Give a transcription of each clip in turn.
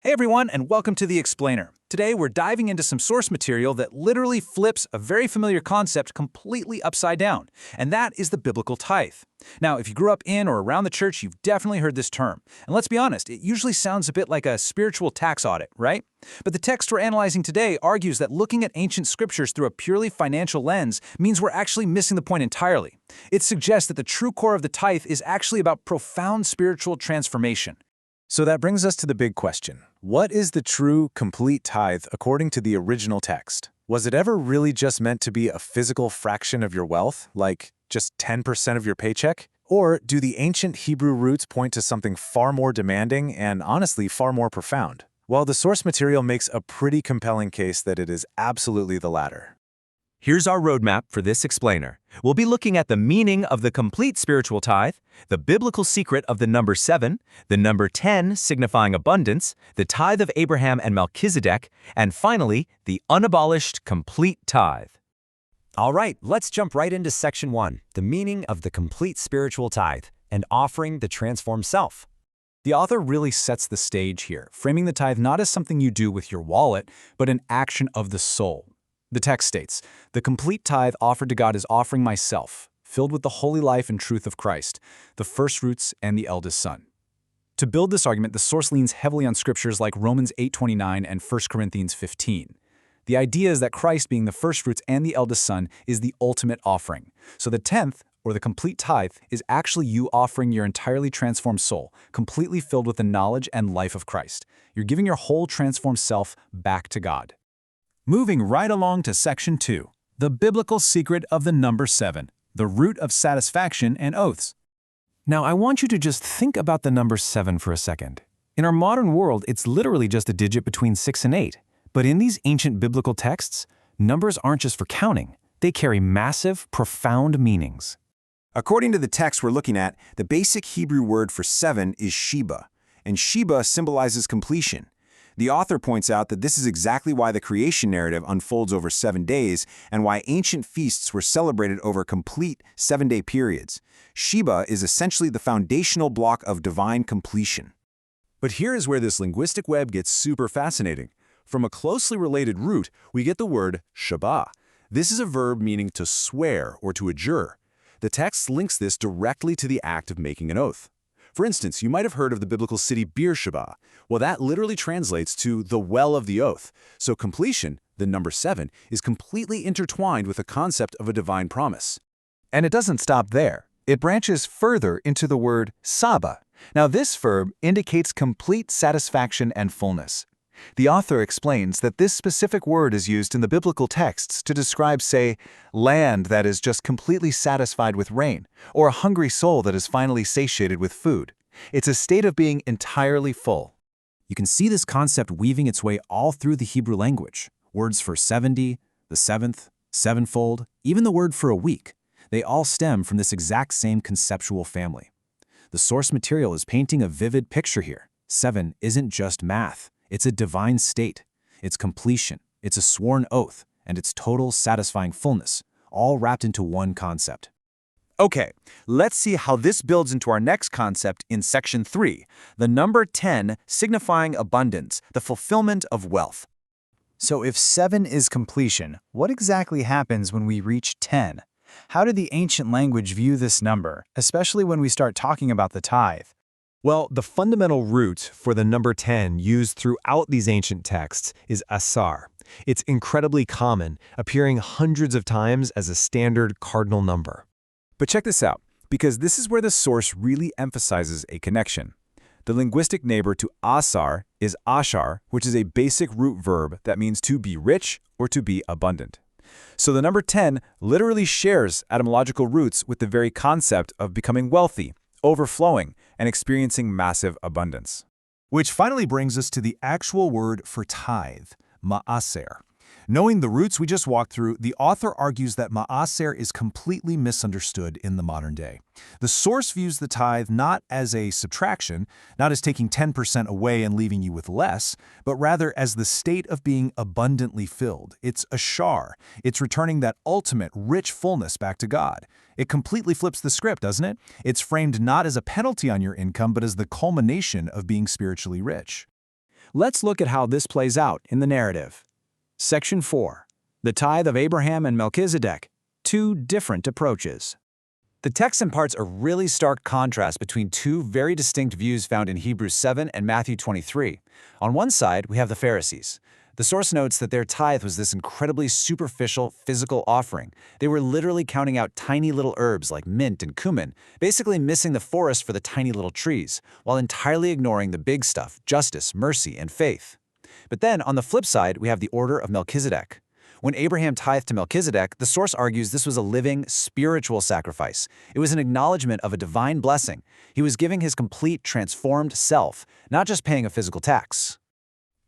Hey everyone, and welcome to The Explainer. Today we're diving into some source material that literally flips a very familiar concept completely upside down, and that is the biblical tithe. Now, if you grew up in or around the church, you've definitely heard this term. And let's be honest, it usually sounds a bit like a spiritual tax audit, right? But the text we're analyzing today argues that looking at ancient scriptures through a purely financial lens means we're actually missing the point entirely. It suggests that the true core of the tithe is actually about profound spiritual transformation. So that brings us to the big question. What is the true, complete tithe according to the original text? Was it ever really just meant to be a physical fraction of your wealth, like just 10% of your paycheck? Or do the ancient Hebrew roots point to something far more demanding and honestly far more profound? Well, the source material makes a pretty compelling case that it is absolutely the latter. Here's our roadmap for this explainer. We'll be looking at the meaning of the complete spiritual tithe, the biblical secret of the number 7, the number 10 signifying abundance, the tithe of Abraham and Melchizedek, and finally, the unabolished complete tithe. All right, let's jump right into section 1, the meaning of the complete spiritual tithe and offering the transformed self. The author really sets the stage here, framing the tithe not as something you do with your wallet, but an action of the soul. The text states, "The complete tithe offered to God is offering myself, filled with the holy life and truth of Christ, the firstfruits and the eldest son." To build this argument, the source leans heavily on scriptures like Romans 8:29 and 1 Corinthians 15. The idea is that Christ, being the firstfruits and the eldest son, is the ultimate offering. So the tenth, or the complete tithe, is actually you offering your entirely transformed soul, completely filled with the knowledge and life of Christ. You're giving your whole transformed self back to God. Moving right along to section 2, the biblical secret of the number 7, the root of satisfaction and oaths. Now, I want you to just think about the number 7 for a second. In our modern world, it's literally just a digit between 6 and 8. But in these ancient biblical texts, numbers aren't just for counting. They carry massive, profound meanings. According to the text we're looking at, the basic Hebrew word for 7 is Sheba, and Sheba symbolizes completion. The author points out that this is exactly why the creation narrative unfolds over 7 days and why ancient feasts were celebrated over complete 7-day periods. Sheba is essentially the foundational block of divine completion. But here is where this linguistic web gets super fascinating. From a closely related root, we get the word shabah. This is a verb meaning to swear or to adjure. The text links this directly to the act of making an oath. For instance, you might have heard of the biblical city Beersheba. Well, that literally translates to the well of the oath. So completion, the number 7, is completely intertwined with the concept of a divine promise. And it doesn't stop there. It branches further into the word saba. Now, this verb indicates complete satisfaction and fullness. The author explains that this specific word is used in the biblical texts to describe, say, land that is just completely satisfied with rain, or a hungry soul that is finally satiated with food. It's a state of being entirely full. You can see this concept weaving its way all through the Hebrew language. Words for 70, the seventh, sevenfold, even the word for a week. They all stem from this exact same conceptual family. The source material is painting a vivid picture here. 7 isn't just math. It's a divine state, it's completion, it's a sworn oath, and it's total satisfying fullness, all wrapped into one concept. Okay, let's see how this builds into our next concept in section 3, the number 10 signifying abundance, the fulfillment of wealth. So if 7 is completion, what exactly happens when we reach 10? How did the ancient language view this number, especially when we start talking about the tithe? Well, the fundamental root for the number 10 used throughout these ancient texts is asar. It's incredibly common, appearing hundreds of times as a standard cardinal number. But check this out, because this is where the source really emphasizes a connection. The linguistic neighbor to asar is ashar, which is a basic root verb that means to be rich or to be abundant. So the number 10 literally shares etymological roots with the very concept of becoming wealthy, overflowing, and experiencing massive abundance. Which finally brings us to the actual word for tithe, ma'aser. Knowing the roots we just walked through, the author argues that ma'aser is completely misunderstood in the modern day. The source views the tithe not as a subtraction, not as taking 10% away and leaving you with less, but rather as the state of being abundantly filled. It's a shar. It's returning that ultimate, rich fullness back to God. It completely flips the script, doesn't it? It's framed not as a penalty on your income, but as the culmination of being spiritually rich. Let's look at how this plays out in the narrative. Section 4. The Tithe of Abraham and Melchizedek. Two different approaches. The text imparts a really stark contrast between two very distinct views found in Hebrews 7 and Matthew 23. On one side, we have the Pharisees. The source notes that their tithe was this incredibly superficial, physical offering. They were literally counting out tiny little herbs like mint and cumin, basically missing the forest for the tiny little trees, while entirely ignoring the big stuff, justice, mercy, and faith. But then, on the flip side, we have the Order of Melchizedek. When Abraham tithed to Melchizedek, the source argues this was a living, spiritual sacrifice. It was an acknowledgement of a divine blessing. He was giving his complete, transformed self, not just paying a physical tax.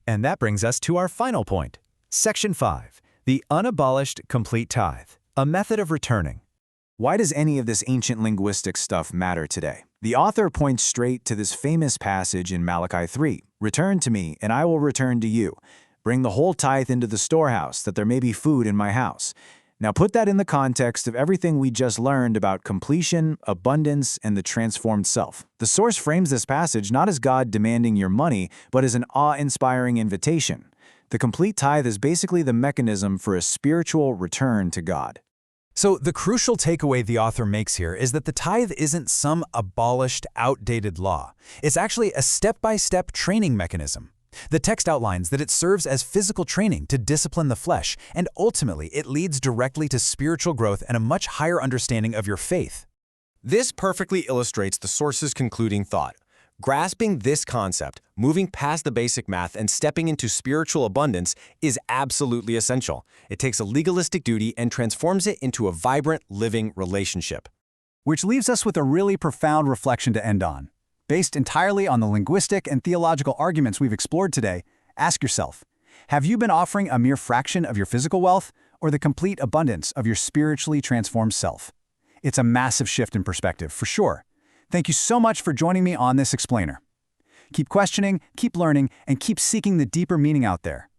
And that brings us to our final point. Section 5. The unabolished complete tithe. A method of returning. Why does any of this ancient linguistic stuff matter today? The author points straight to this famous passage in Malachi 3. Return to me, and I will return to you. Bring the whole tithe into the storehouse, that there may be food in my house. Now put that in the context of everything we just learned about completion, abundance, and the transformed self. The source frames this passage not as God demanding your money, but as an awe-inspiring invitation. The complete tithe is basically the mechanism for a spiritual return to God. So the crucial takeaway the author makes here is that the tithe isn't some abolished, outdated law. It's actually a step-by-step training mechanism. The text outlines that it serves as physical training to discipline the flesh, and ultimately it leads directly to spiritual growth and a much higher understanding of your faith. This perfectly illustrates the source's concluding thought. Grasping this concept, moving past the basic math and stepping into spiritual abundance is absolutely essential. It takes a legalistic duty and transforms it into a vibrant, living relationship. Which leaves us with a really profound reflection to end on. Based entirely on the linguistic and theological arguments we've explored today, ask yourself, have you been offering a mere fraction of your physical wealth or the complete abundance of your spiritually transformed self? It's a massive shift in perspective, for sure. Thank you so much for joining me on this explainer. Keep questioning, keep learning, and keep seeking the deeper meaning out there.